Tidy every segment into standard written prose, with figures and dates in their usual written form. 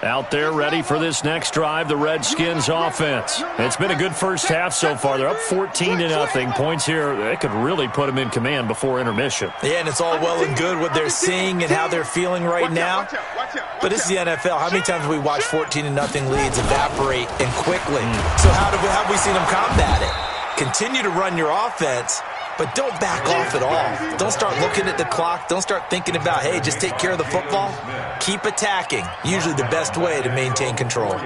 Out there ready for this next drive, the Redskins offense. It's been a good first half so far. They're up 14-0. Points here, they could really put them in command before intermission. Yeah, and it's all well and good what they're seeing and how they're feeling right now. But this is the NFL. How many times have we watched 14-0 leads evaporate and quickly? So how have we seen them combat it? Continue to run your offense, but don't back off at all. Don't start looking at the clock. Don't start thinking about, hey, just take care of the football. Keep attacking. Usually the best way to maintain control.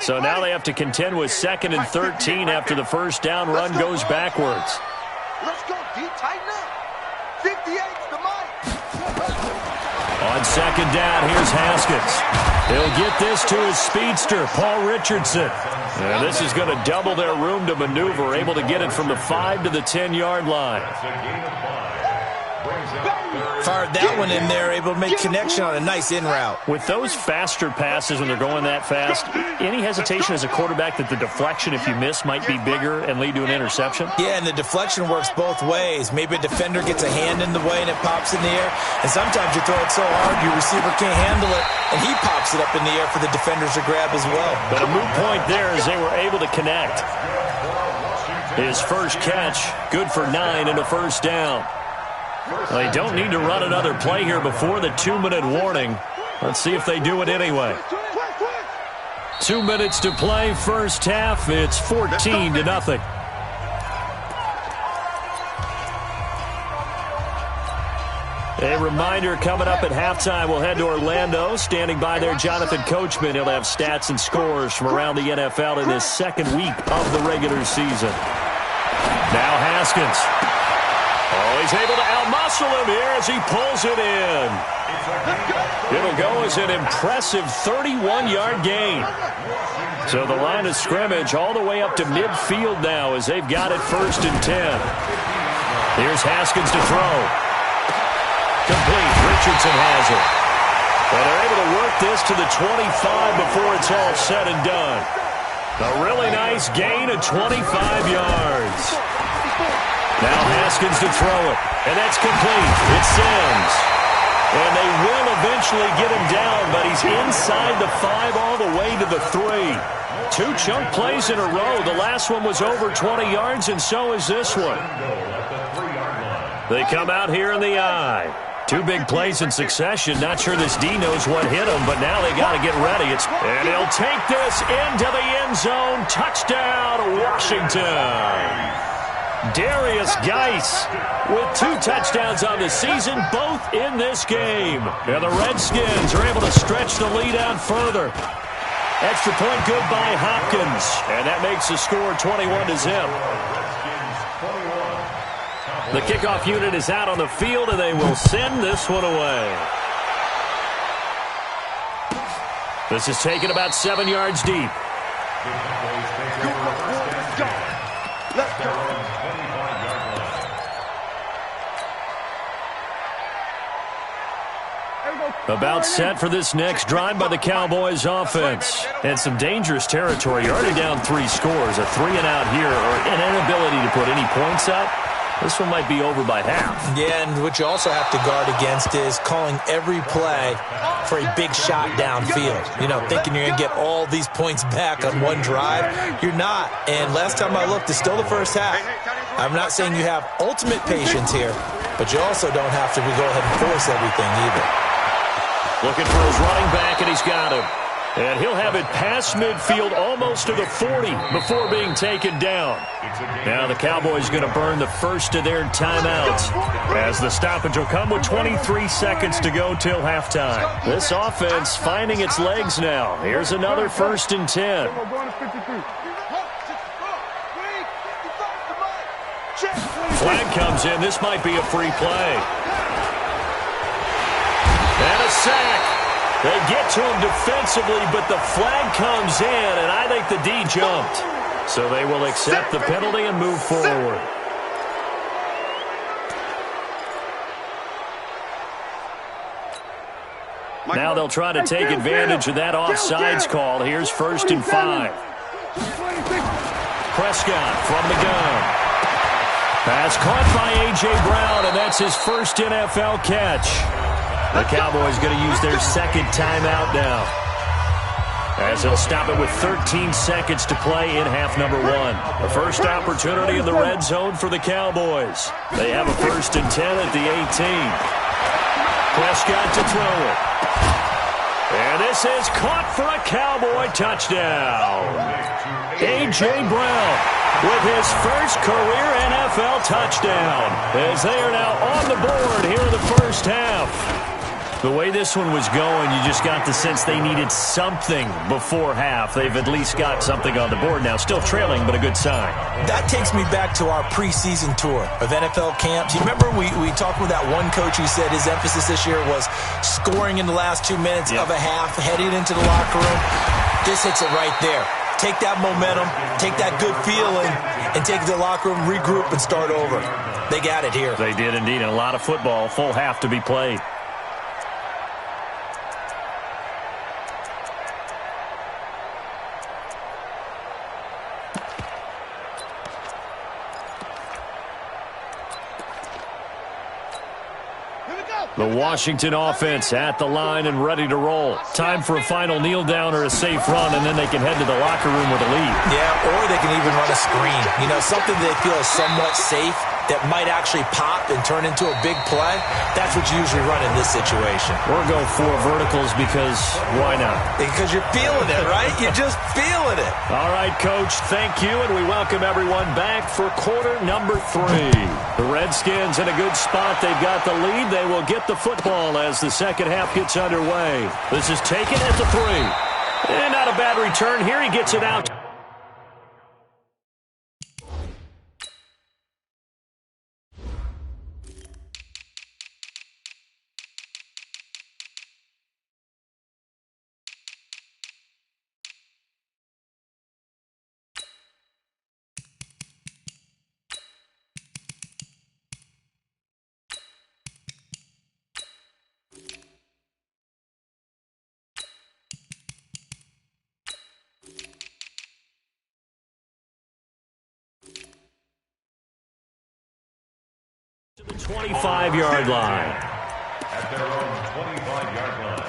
So now they have to contend with 2nd and 13 after the first down run goes backwards. Let's go, D. Tighten up. 58's the mic. On 2nd down, here's Haskins. He'll get this to his speedster, Paul Richardson. And this is going to double their room to maneuver, able to get it from the 5 to the 10-yard line. Fired that one in there, able to make connection on a nice in route. With those faster passes when they're going that fast, any hesitation as a quarterback that the deflection, if you miss, might be bigger and lead to an interception? Yeah, and the deflection works both ways. Maybe a defender gets a hand in the way and it pops in the air. And sometimes you throw it so hard your receiver can't handle it, and he pops it up in the air for the defenders to grab as well. But a moot point there as they were able to connect. His first catch, good for 9 and a first down. Well, they don't need to run another play here before the 2-minute warning. Let's see if they do it anyway. 2 minutes to play, first half. It's 14-0. A reminder coming up at halftime, we'll head to Orlando. Standing by there, Jonathan Coachman. He'll have stats and scores from around the NFL in this second week of the regular season. Now Haskins. Oh, he's able to outmuscle him here as he pulls it in. It'll go as an impressive 31-yard gain. So the line of scrimmage all the way up to midfield now as they've got it 1st and 10. Here's Haskins to throw. Complete. Richardson has it. Well, they're able to work this to the 25 before it's all said and done. A really nice gain of 25 yards. Now Haskins to throw it, and that's complete. It sends. And they will eventually get him down, but he's inside the 5 all the way to the 3. 2 chunk plays in a row. The last one was over 20 yards, and so is this one. They come out here in the I. 2 big plays in succession. Not sure this D knows what hit him, but now they got to get ready. And he'll take this into the end zone. Touchdown, Washington. Darius Geis with 2 touchdowns on the season, both in this game. And the Redskins are able to stretch the lead out further. Extra point good by Hopkins. And that makes the score 21-0. The kickoff unit is out on the field, and they will send this one away. This is taken about 7 yards deep. Let's go. About set for this next drive by the Cowboys offense. And some dangerous territory. You're already down 3 scores. A 3-and-out here, or an inability to put any points up. This one might be over by half. Yeah, and what you also have to guard against is calling every play for a big shot downfield. You know, thinking you're going to get all these points back on one drive. You're not. And last time I looked, it's still the first half. I'm not saying you have ultimate patience here, but you also don't have to go ahead and force everything either. Looking for his running back, and he's got him. And he'll have it past midfield almost to the 40 before being taken down. Now the Cowboys going to burn the first of their timeouts as the stoppage will come with 23 seconds to go till halftime. This offense finding its legs now. Here's another 1st and 10. Flag comes in. This might be a free play. And a sack. They get to him defensively, but the flag comes in, and I think the D jumped. So they will accept the penalty and move forward. Now they'll try to take advantage of that offsides call. Here's 1st and 5. Prescott from the gun. Pass caught by A.J. Brown, and that's his first NFL catch. The Cowboys going to use their second timeout now, as they'll stop it with 13 seconds to play in half number one. The first opportunity in the red zone for the Cowboys. They have a 1st and 10 at the 18. Prescott to throw it. And this is caught for a Cowboy touchdown. A.J. Brown with his first career NFL touchdown, as they are now on the board here in the first half. The way this one was going, you just got the sense they needed something before half. They've at least got something on the board now. Still trailing, but a good sign. That takes me back to our preseason tour of NFL camps. You remember we talked with that one coach who said his emphasis this year was scoring in the last 2 minutes of a half, heading into the locker room. This hits it right there. Take that momentum, take that good feeling, and take it to the locker room, regroup, and start over. They got it here. They did indeed, and a lot of football, full half to be played. The Washington offense at the line and ready to roll. Time for a final kneel down or a safe run, and then they can head to the locker room with a lead. Yeah, or they can even run a screen. You know, something they feel is somewhat safe that might actually pop and turn into a big play. That's what you usually run in this situation. We're going 4 verticals because why not? Because you're feeling it, right? You're just feeling it. All right, Coach, thank you, and we welcome everyone back for quarter number 3. The Redskins in a good spot. They've got the lead. They will get the football as the second half gets underway. This is taken at the 3. And not a bad return here. He gets it out. To the 25-yard line. At their own 25-yard line.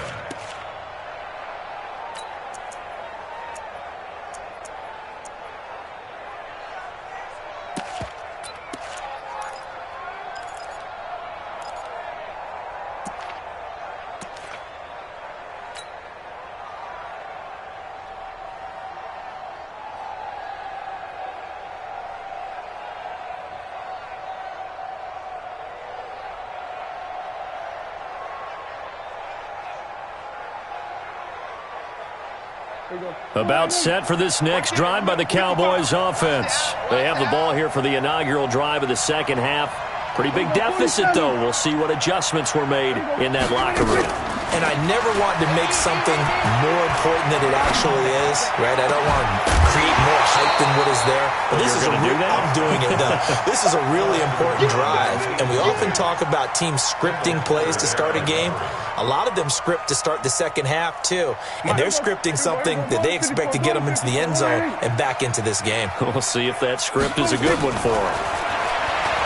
About set for this next drive by the Cowboys offense. They have the ball here for the inaugural drive of the second half. Pretty big deficit, though. We'll see what adjustments were made in that locker room. And I never want to make something more important than it actually is, right? I don't want to create more hype than what is there. But this is I'm doing it. This is a really important drive. And we often talk about teams scripting plays to start a game. A lot of them script to start the second half, too. And they're scripting something that they expect to get them into the end zone and back into this game. We'll see if that script is a good one for them.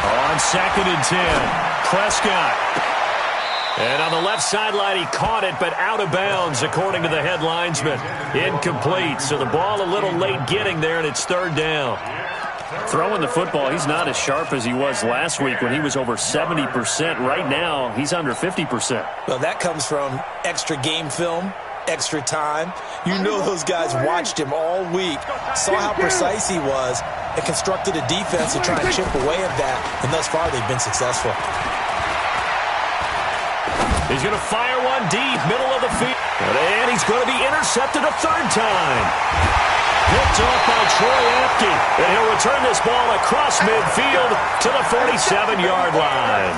On 2nd and 10, Prescott. And on the left sideline, he caught it, but out of bounds, according to the head linesman. Incomplete, so the ball a little late getting there, and it's 3rd down. Throwing the football, he's not as sharp as he was last week when he was over 70%. Right now, he's under 50%. Well, that comes from extra game film, extra time. You know those guys watched him all week, saw how precise he was, and constructed a defense to try and chip away at that, and thus far they've been successful. He's going to fire one deep, middle of the field. And he's going to be intercepted a 3rd time. Picked off by Troy Apke. And he'll return this ball across midfield to the 47-yard line.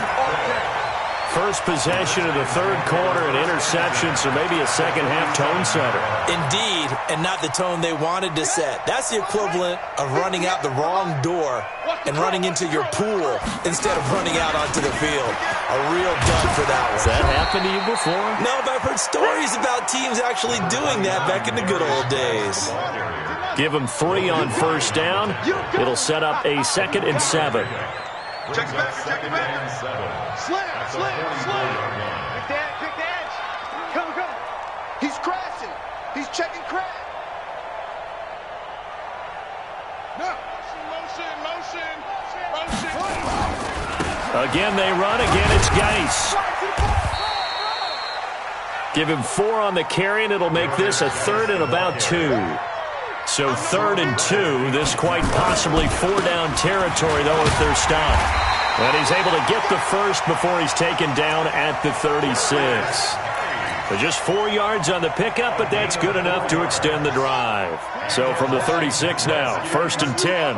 First possession of the 3rd quarter, an interception, so maybe a second-half tone setter. Indeed, and not the tone they wanted to set. That's the equivalent of running out the wrong door and running into your pool instead of running out onto the field. A real dud for that one. Has that happened to you before? No, but I've heard stories about teams actually doing that back in the good old days. Give them 3 on 1st down. It'll set up a 2nd and 7. Check it back, check it back. Slam. Pick the edge. Come. He's crashing. He's checking crash. No. Motion. Again, they run. Again, it's Geis. Give him 4 on the carry, and it'll make this a 3rd and about 2. So 3rd and 2. This quite possibly 4-down territory, though, if they're stopped. And he's able to get the first before he's taken down at the 36. So just 4 yards on the pickup, but that's good enough to extend the drive. So from the 36 now, 1st and 10.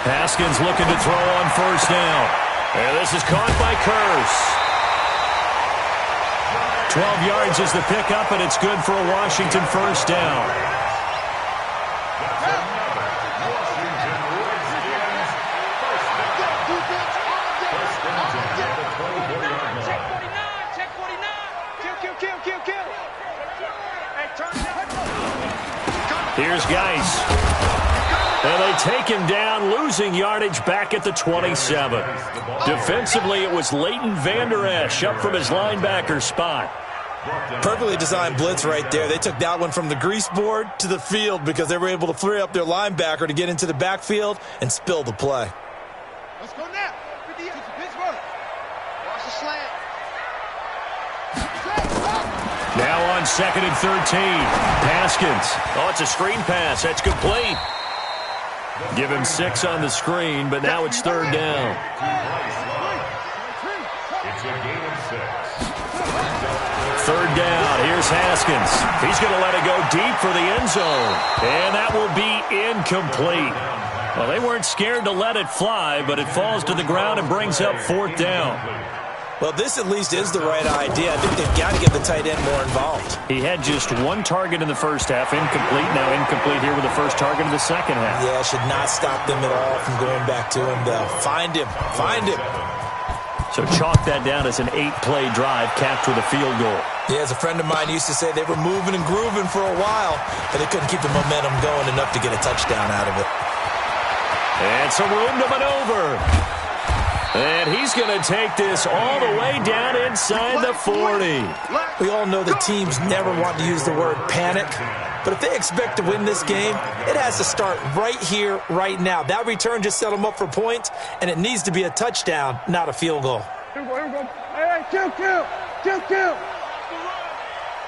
Haskins looking to throw on 1st down. And this is caught by Curse. 12 yards is the pickup, and it's good for a Washington 1st down. Here's Geis. And they take him down, losing yardage back at the 27. Defensively, it was Leighton Vander Esch up from his linebacker spot. Perfectly designed blitz right there. They took that one from the grease board to the field because they were able to free up their linebacker to get into the backfield and spill the play. Let's go now. Pittsburgh. Watch the slant. Now on 2nd and 13. Haskins. Oh, it's a screen pass. That's complete. Give him 6 on the screen, but now it's 3rd down. It's a gain of 6. 3rd down. Here's Haskins. He's going to let it go deep for the end zone. And that will be incomplete. Well, they weren't scared to let it fly, but it falls to the ground and brings up 4th down. Well, this at least is the right idea. I think they've got to get the tight end more involved. He had just 1 target in the first half, incomplete. Now incomplete here with the first target of the second half. Yeah, should not stop them at all from going back to him, though. Find him. So chalk that down as an 8-play drive capped with a field goal. Yeah, as a friend of mine used to say, they were moving and grooving for a while, but they couldn't keep the momentum going enough to get a touchdown out of it. And some room to maneuver. And he's going to take this all the way down inside the 40. We all know the teams never want to use the word panic, but if they expect to win this game, it has to start right here, right now. That return just set them up for points, and it needs to be a touchdown, not a field goal. Here we go. Hey, kill.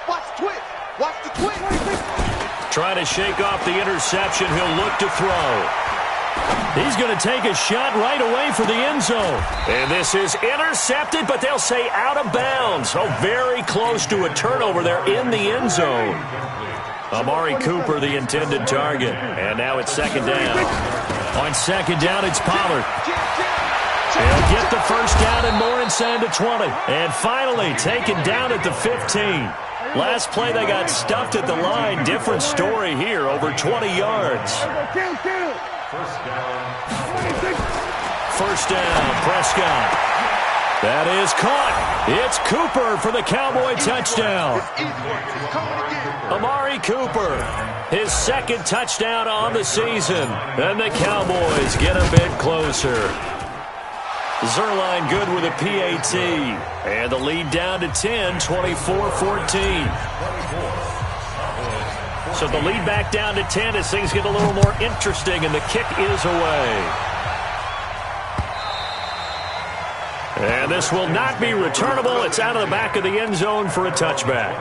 Watch the twist. Watch the twist. Trying to shake off the interception. He'll look to throw. He's going to take a shot right away for the end zone. And this is intercepted, but they'll say out of bounds. Oh, very close to a turnover there in the end zone. Amari Cooper, the intended target. And now it's 2nd down. On 2nd down, it's Pollard. They'll get the 1st down and more inside the 20. And finally taken down at the 15. Last play, they got stuffed at the line. Different story here, over 20 yards. First down, Prescott. That is caught. It's Cooper for the Cowboy touchdown. Amari Cooper, his 2nd touchdown on the season. And the Cowboys get a bit closer. Zerline good with a PAT. And the lead down to 10, 24-14. So the lead back down to 10 as things get a little more interesting, and the kick is away. And this will not be returnable. It's out of the back of the end zone for a touchback.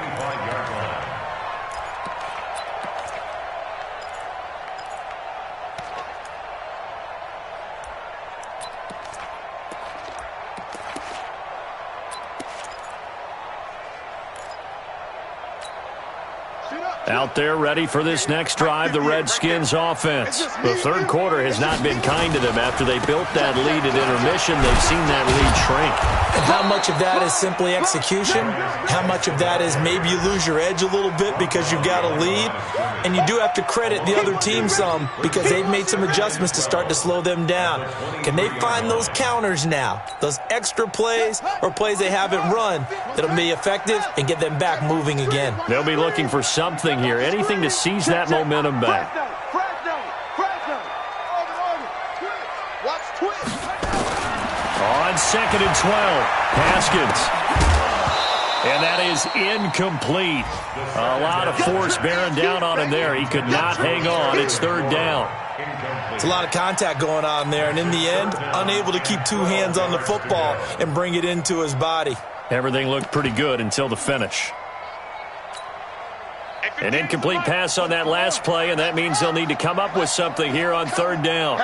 Out there ready for this next drive, the Redskins offense. The 3rd quarter has not been kind to them. After they built that lead at intermission, they've seen that lead shrink. And how much of that is simply execution? How much of that is maybe you lose your edge a little bit because you've got a lead? And you do have to credit the other team some because they've made some adjustments to start to slow them down. Can they find those counters now, those extra plays or plays they haven't run that'll be effective and get them back moving again? They'll be looking for 2nd something here, anything to seize that momentum back. On 2nd and 12, Haskins. And that is incomplete. A lot of force bearing down on him there. He could not hang on. It's 3rd down. It's a lot of contact going on there, and in the end, unable to keep 2 hands on the football and bring it into his body. Everything looked pretty good until the finish. An incomplete pass on that last play, and that means they'll need to come up with something here on 3rd down.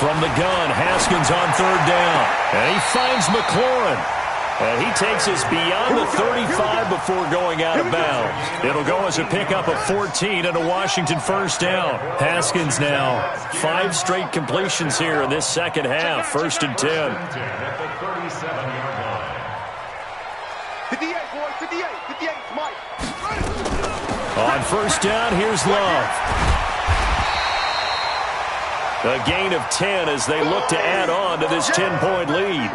From the gun, Haskins on 3rd down. And he finds McLaurin. And he takes us beyond the 35 before going out of bounds. It'll go as a pickup of 14 and a Washington 1st down. Haskins now 5 straight completions here in this second half. 1st and 10. At the 37-yard line. 58, boy, 58, 58, Mike. On 1st down, here's Love. A gain of 10 as they look to add on to this 10-point lead.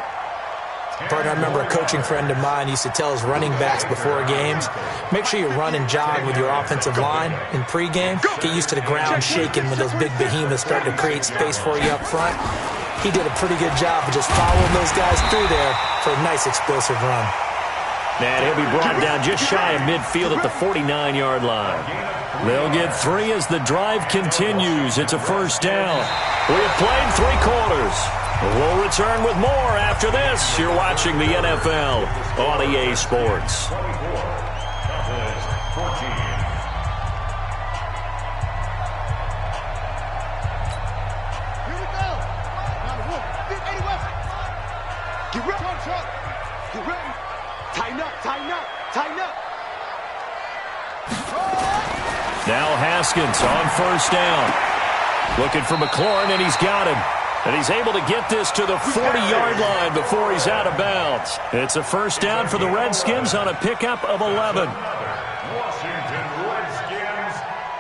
Partner, I remember a coaching friend of mine used to tell his running backs before games, make sure you run and jog with your offensive line in pregame. Get used to the ground shaking when those big behemoths start to create space for you up front. He did a pretty good job of just following those guys through there for a nice explosive run. And he'll be brought down just shy of midfield at the 49-yard line. They'll get 3 as the drive continues. It's a 1st down. We have played 3 quarters. We'll return with more after this. You're watching the NFL on EA Sports. 24, Cowboys 14. Here we go. Get ready. Get ready. Tighten up, tighten up, tighten up. Now Haskins on 1st down. Looking for McLaurin, and he's got him. And he's able to get this to the 40-yard line before he's out of bounds. It's a 1st down for the Redskins on a pickup of 11. Washington Redskins,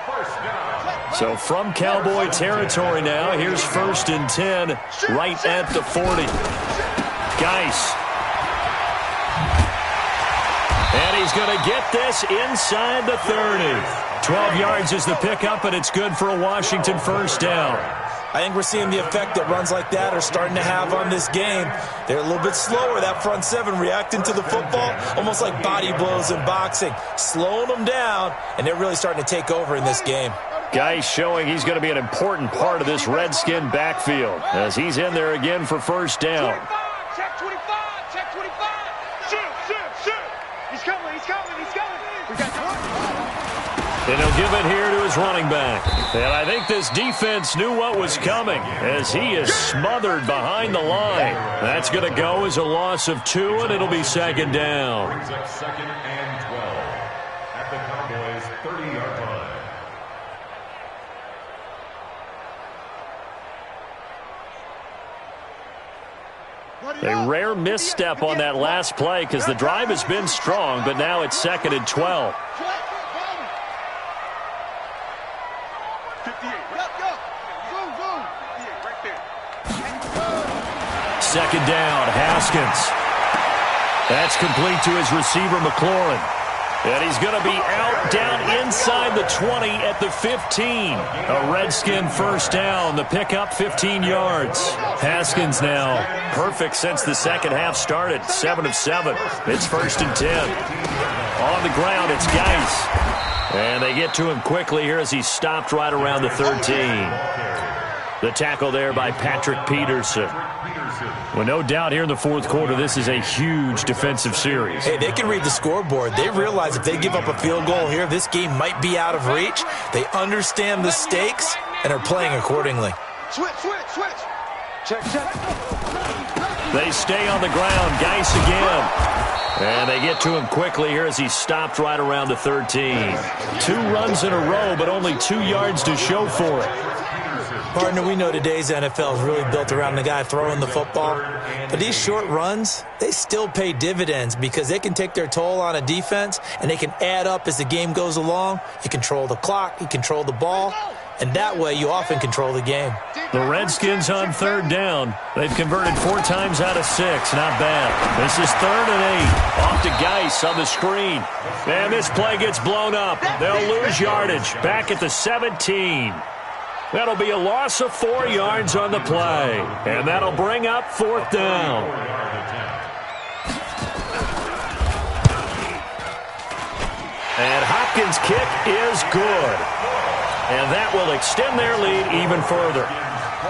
1st down. So from Cowboy territory now, here's 1st and 10 right at the 40. Geis. And he's going to get this inside the 30. 12 yards is the pickup, and it's good for a Washington 1st down. I think we're seeing the effect that runs like that are starting to have on this game. They're a little bit slower, that front 7, reacting to the football, almost like body blows in boxing, slowing them down, and they're really starting to take over in this game. Geis showing he's going to be an important part of this Redskin backfield as he's in there again for 1st down. Check 25, check 25. Shoot. He's coming, he's coming, he's coming. We got time. And he'll give it here to his running back. And I think this defense knew what was coming as he is smothered behind the line. That's going to go as a loss of 2, and it'll be 2nd down. Brings up 2nd and 12 at the Cowboys' 30-yard line. A rare misstep on that last play because the drive has been strong, but now it's 2nd and 12. 2nd down, Haskins. That's complete to his receiver, McLaurin. And he's going to be out down inside the 20 at the 15. A Redskin 1st down. The pickup 15 yards. Haskins now perfect since the second half started. 7 of 7. It's 1st and 10. On the ground, it's Geis. And they get to him quickly here as he stopped right around the 13. The tackle there by Patrick Peterson. Well, no doubt here in the 4th quarter, this is a huge defensive series. Hey, they can read the scoreboard. They realize if they give up a field goal here, this game might be out of reach. They understand the stakes and are playing accordingly. Switch. Check. They stay on the ground. Geis again. And they get to him quickly here as he stopped right around the 13. 2 runs in a row, but only 2 yards to show for it. Partner, we know today's NFL is really built around the guy throwing the football. But these short runs, they still pay dividends because they can take their toll on a defense and they can add up as the game goes along. You control the clock, you control the ball, and that way you often control the game. The Redskins on third down. They've converted 4 times out of 6. Not bad. This is 3rd and 8. Off to Geis on the screen. And this play gets blown up. They'll lose yardage. Back at the 17. That'll be a loss of 4 yards on the play. And that'll bring up 4th down. And Hopkins' kick is good. And that will extend their lead even further.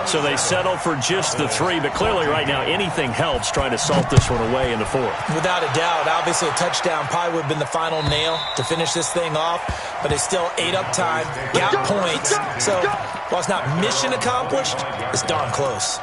So they settle for just the 3, but clearly right now anything helps trying to salt this one away in the 4th. Without a doubt, obviously a touchdown probably would have been the final nail to finish this thing off, but it's still ate up time, got points. So while it's not mission accomplished, it's darn close.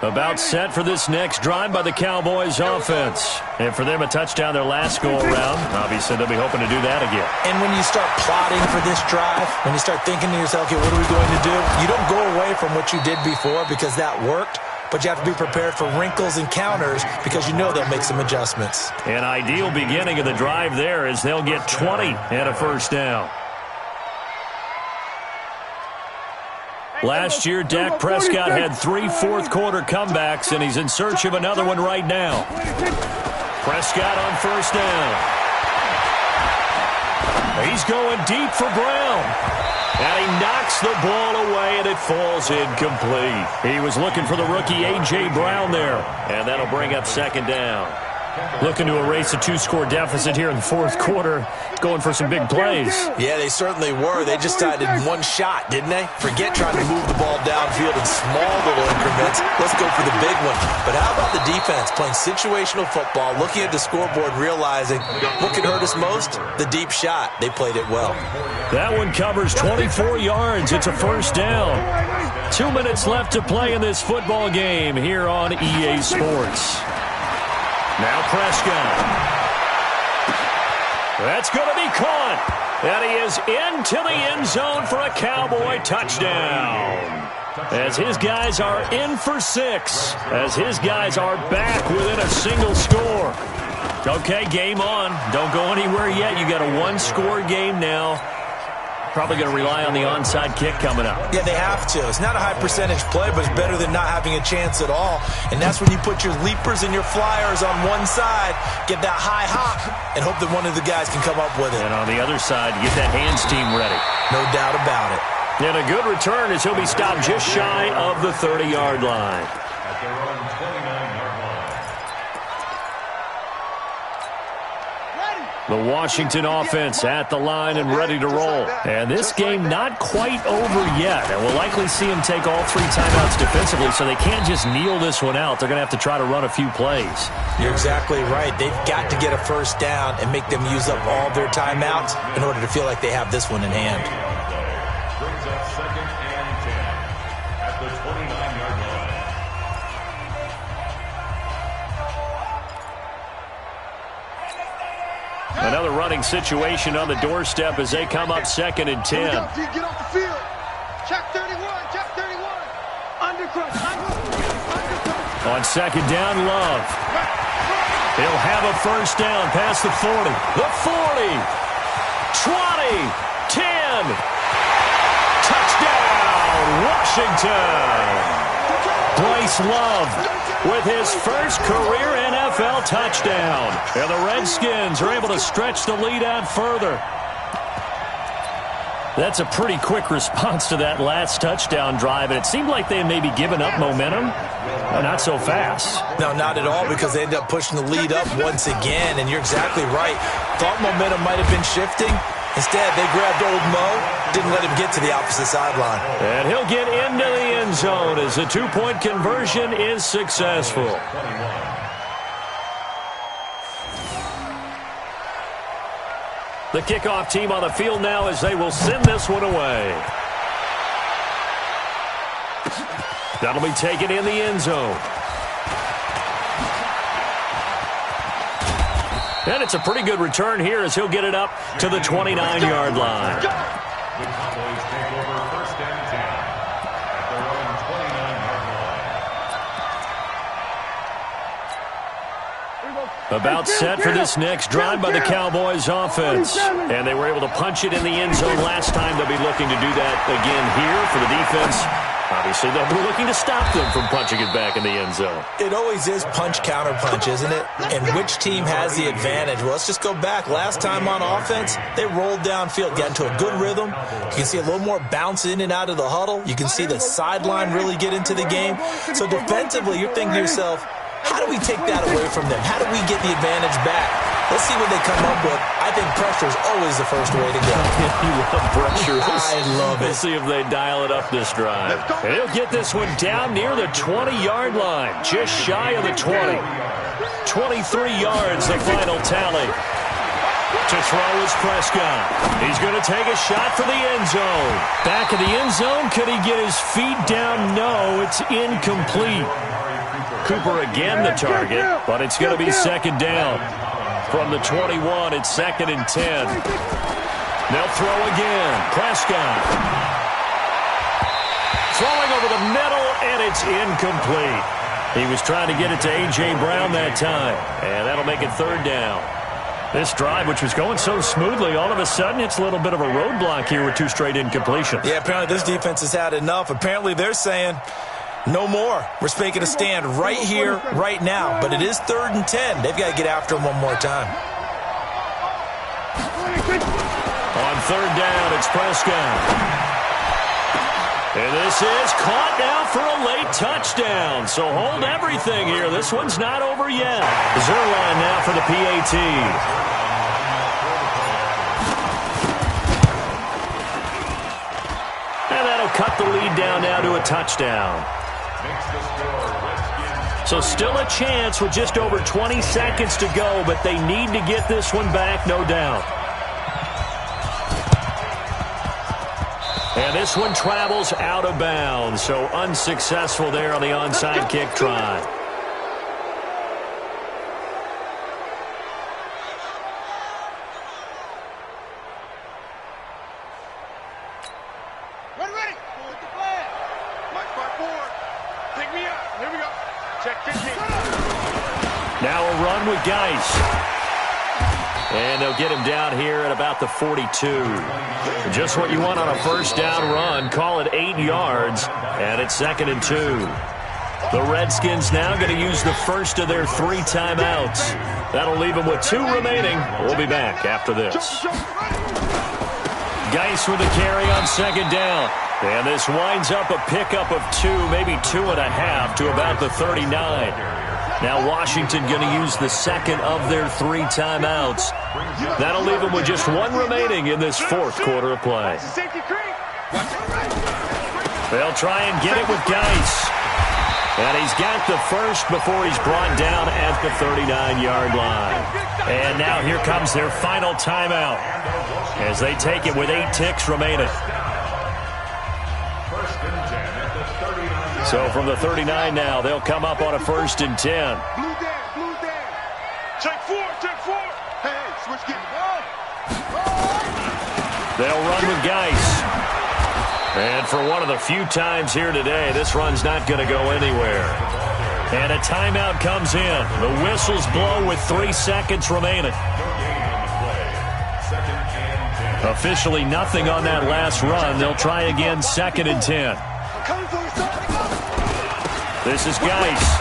About set for this next drive by the Cowboys offense. And for them, a touchdown their last go-around. Obviously, they'll be hoping to do that again. And when you start plotting for this drive, when you start thinking to yourself, okay, what are we going to do? You don't go away from what you did before because that worked, but you have to be prepared for wrinkles and counters because you know they'll make some adjustments. An ideal beginning of the drive there is they'll get 20 and a first down. Last year, Dak Prescott had 3 fourth-quarter comebacks, and he's in search of another one right now. Prescott on first down. He's going deep for Brown. And he knocks the ball away, and it falls incomplete. He was looking for the rookie A.J. Brown there, and that'll bring up 2nd down. Looking to erase a 2-score deficit here in the 4th quarter, going for some big plays. Yeah, they certainly were. They just decided one shot, didn't they? Forget trying to move the ball downfield in small little increments. Let's go for the big one. But how about the defense playing situational football, looking at the scoreboard, realizing what can hurt us most? The deep shot. They played it well. That one covers 24 yards. It's a first down. 2 minutes left to play in this football game here on EA Sports. Now Prescott. That's going to be caught. And he is into the end zone for a Cowboy touchdown. As his guys are in for 6. As his guys are back within a single score. Okay, game on. Don't go anywhere yet. You got a 1-score game now. Probably going to rely on the onside kick coming up. Yeah, they have to. It's not a high percentage play, but it's better than not having a chance at all. And that's when you put your leapers and your flyers on one side, get that high hop, and hope that one of the guys can come up with it. And on the other side, get that hands team ready. No doubt about it. And a good return as he'll be stopped just shy of the 30-yard line. At their own 29-yard line. The Washington offense at the line and ready to roll. And this game not quite over yet. And we'll likely see them take all 3 timeouts defensively, so they can't just kneel this one out. They're going to have to try to run a few plays. You're exactly right. They've got to get a first down and make them use up all their timeouts in order to feel like they have this one in hand. Brings up 2nd and 10 at the 29-yard line. Another running situation on the doorstep as they come up 2nd and 10. Get off the field. Check 31. Check 31. Undercut. On 2nd down, Love. He'll have a first down past the 40. The 40. 20. 10. Touchdown, Washington. Bryce Love with his first career NFL touchdown. And the Redskins are able to stretch the lead out further. That's a pretty quick response to that last touchdown drive, and it seemed like they had maybe given up momentum. Not so fast. No, not at all, because they ended up pushing the lead up once again, and you're exactly right. Thought momentum might have been shifting. Instead, they grabbed old Mo, didn't let him get to the opposite sideline. And he'll get into the end zone as the 2-point conversion is successful. The kickoff team on the field now as they will send this one away. That'll be taken in the end zone. And it's a pretty good return here as he'll get it up to the 29-yard line. The Cowboys take over 1st and 10 at their own 29-yard line. About set for this next drive by the Cowboys offense. And they were able to punch it in the end zone last time. They'll be looking to do that again here for the defense. Obviously, they'll be looking to stop them from punching it back in the end zone. It always is punch-counter-punch, isn't it? And which team has the advantage? Well, let's just go back. Last time on offense, they rolled downfield, got into a good rhythm. You can see a little more bounce in and out of the huddle. You can see the sideline really get into the game. So defensively, you're thinking to yourself, how do we take that away from them? How do we get the advantage back? Let's see what they come up with. I think pressure is always the first way to go. You love pressure. I love it. We'll see if they dial it up this drive. And he'll get this one down near the 20-yard line, just shy of the 20. 23 yards, the final tally. To throw is Prescott. He's going to take a shot for the end zone. Back in the end zone, could he get his feet down? No, it's incomplete. Cooper again the target, but it's going to be second down. From the 21, it's 2nd and 10. They'll throw again. Prescott. Throwing over the middle, and it's incomplete. He was trying to get it to A.J. Brown that time, and that'll make it 3rd down. This drive, which was going so smoothly, all of a sudden it's a little bit of a roadblock here with 2 straight incompletions. Yeah, apparently this defense has had enough. Apparently they're saying, no more. We're making a stand right here, right now. But it is 3rd and 10. They've got to get after him one more time. On 3rd down, it's Prescott. And this is caught now for a late touchdown. So hold everything here. This one's not over yet. Zerline now for the PAT. And that'll cut the lead down now to a touchdown. So still a chance with just over 20 seconds to go, but they need to get this one back, no doubt. And this one travels out of bounds, so unsuccessful there on the onside kick try. Ready. With the flag. My spot forward. Pick me up. Here we go. Check 15. Now a run with Geis. And they'll get him down here at about the 42. Just what you want on a first down run. Call it 8 yards, and it's 2nd and 2. The Redskins now going to use the first of their 3 timeouts. That'll leave them with 2 remaining. We'll be back after this. Geis with the carry on 2nd down. And this winds up a pickup of 2, maybe 2.5 to about the 39. Now Washington going to use the second of their 3 timeouts. That'll leave them with just 1 remaining in this 4th quarter of play. They'll try and get it with Geis. And he's got the first before he's brought down at the 39-yard line. And now here comes their final timeout as they take it with 8 ticks remaining. So from the 39 now, they'll come up on a 1st and 10. Blue down. Check 4. Hey, switch gear. They'll run with Geis. And for one of the few times here today, this run's not going to go anywhere. And a timeout comes in. The whistles blow with 3 seconds remaining. Officially nothing on that last run. They'll try again 2nd and 10. This is Geis.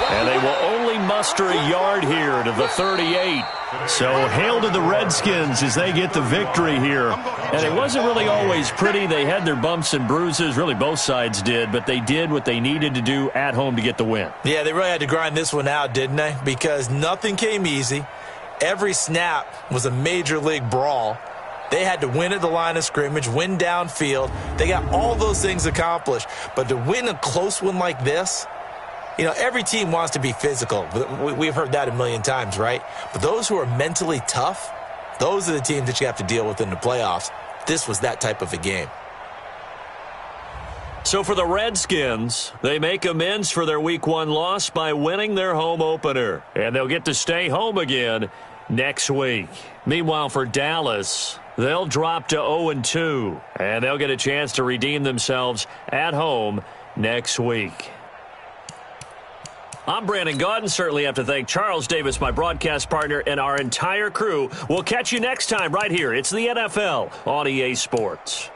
And they will only muster a yard here to the 38. So hail to the Redskins as they get the victory here. And it wasn't really always pretty. They had their bumps and bruises. Really, both sides did. But they did what they needed to do at home to get the win. Yeah, they really had to grind this one out, didn't they? Because nothing came easy. Every snap was a major league brawl. They had to win at the line of scrimmage, win downfield. They got all those things accomplished. But to win a close one like this, you know, every team wants to be physical. We've heard that a million times, right? But those who are mentally tough, those are the teams that you have to deal with in the playoffs. This was that type of a game. So for the Redskins, they make amends for their Week 1 loss by winning their home opener. And they'll get to stay home again next week. Meanwhile, for Dallas, they'll drop to 0-2. And they'll get a chance to redeem themselves at home next week. I'm Brandon Gaudin. Certainly have to thank Charles Davis, my broadcast partner, and our entire crew. We'll catch you next time right here. It's the NFL on EA Sports.